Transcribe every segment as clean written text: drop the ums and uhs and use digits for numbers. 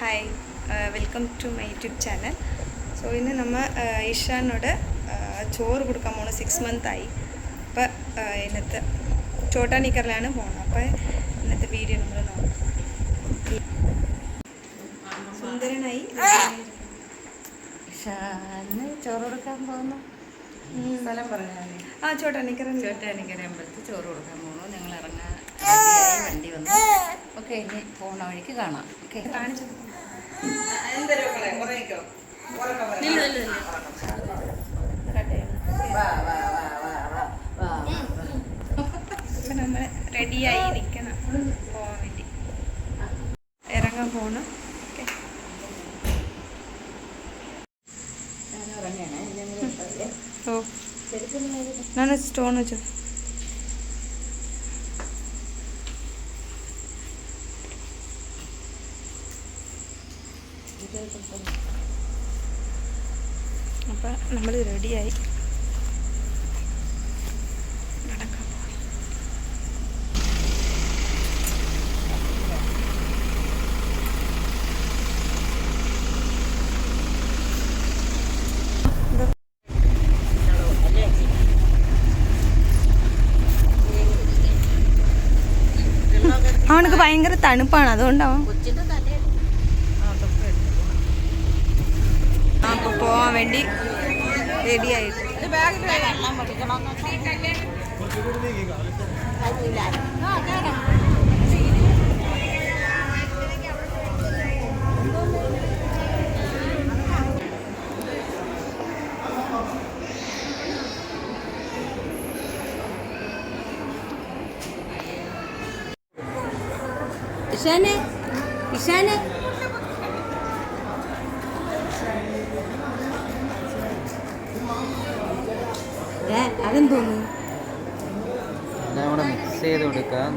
Hi welcome to my YouTube channel. So ഇന്ന് നമ്മൾ ഇഷാനോട് ചോറ് കൊടുക്കാൻ പോകണം. 6 months ആയി. അപ്പോൾ ഇന്നത്തെ ചോട്ടാനിക്കറിലാണ് പോകുന്നത്. അപ്പോൾ ഇന്നത്തെ വീഡിയോ നമ്മൾ നോക്കാം. സുന്ദരനായി ഇഷാന് ചോറ് കൊടുക്കാൻ പോകുന്നു. സ്ഥലം പറഞ്ഞാൽ ചോട്ടാനിക്കര അമ്പലത്തിൽ ചോറ് കൊടുക്കാൻ പോകുന്നു. ഞങ്ങൾ ഇറങ്ങാൻ വണ്ടി വന്നു. ഓക്കെ, ഇനി പോണ വഴിക്ക് കാണാം. ഓക്കെ, കാണിച്ചു. അപ്പം നമ്മൾ റെഡിയായി നിൽക്കണം പോകാൻ വേണ്ടി. ഇറങ്ങാൻ പോകണം. ഓക്കെ, ഓ ഞാൻ സ്റ്റോൺ വെച്ചോ. അപ്പം നമ്മൾ റെഡിയായി നടക്കാം. അവനക്ക് ഭയങ്കര തണുപ്പാണ്, അതുകൊണ്ടാവും. അപ്പോൾ പോവാൻ വേണ്ടി റെഡിയായിട്ട് ഇഷാനെ ഇഷാനെ അതെന്തോന്നു മിക്സ് ചെയ്ത് കൊടുക്കാം.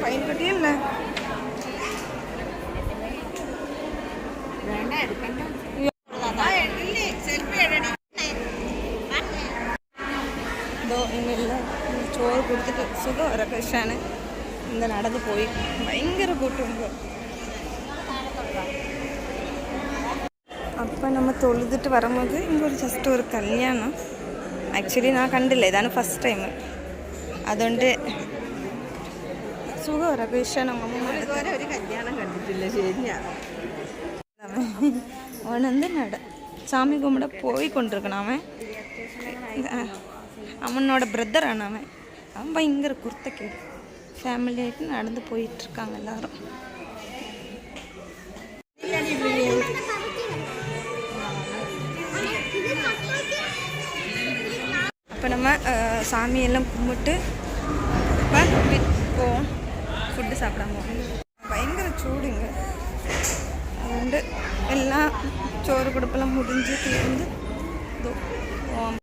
പൈൻപട്ടിയല്ലേ ചോറ് കൊടുത്തിട്ട് സുഖം ഒരൊക്കെ ഇഷ്ടമാണ്. എന്താ നടന്ന് പോയി ഭയങ്കര കൂട്ടുമ്പോൾ. അപ്പം നമ്മൾ തൊഴുതിട്ട് വരുമ്പോൾ ഇങ്ങോട്ട് ജസ്റ്റ് ഒരു കല്യാണം. ആക്ച്വലി ഞാൻ കണ്ടില്ല, ഇതാണ് ഫസ്റ്റ് ടൈം. അതുകൊണ്ട് സുഖം ഒരൊക്കെ ഇഷ്ടമാണ്. ഒരു കല്യാണം കണ്ടിട്ടില്ല. ശരിയാ, അവനെന്ത് சாமி கும்பிட போய் கொண்டிருக்கான். அவன் அவனோட பிரதரான அவன் பயங்கர குர்த்தக்கேடு. ஃபேமிலி ஆகிட்டு நடந்து போயிட்டுருக்காங்க எல்லாரும். அப்போ நம்ம சாமியெல்லாம் கும்பிட்டு போவோம். ஃபுட்டு சாப்பிடாம பயங்கர சூடுங்க. അതുകൊണ്ട് എല്ലാം ചോറ് കൊടുപ്പെല്ലാം മുടിഞ്ച് തീർന്നു.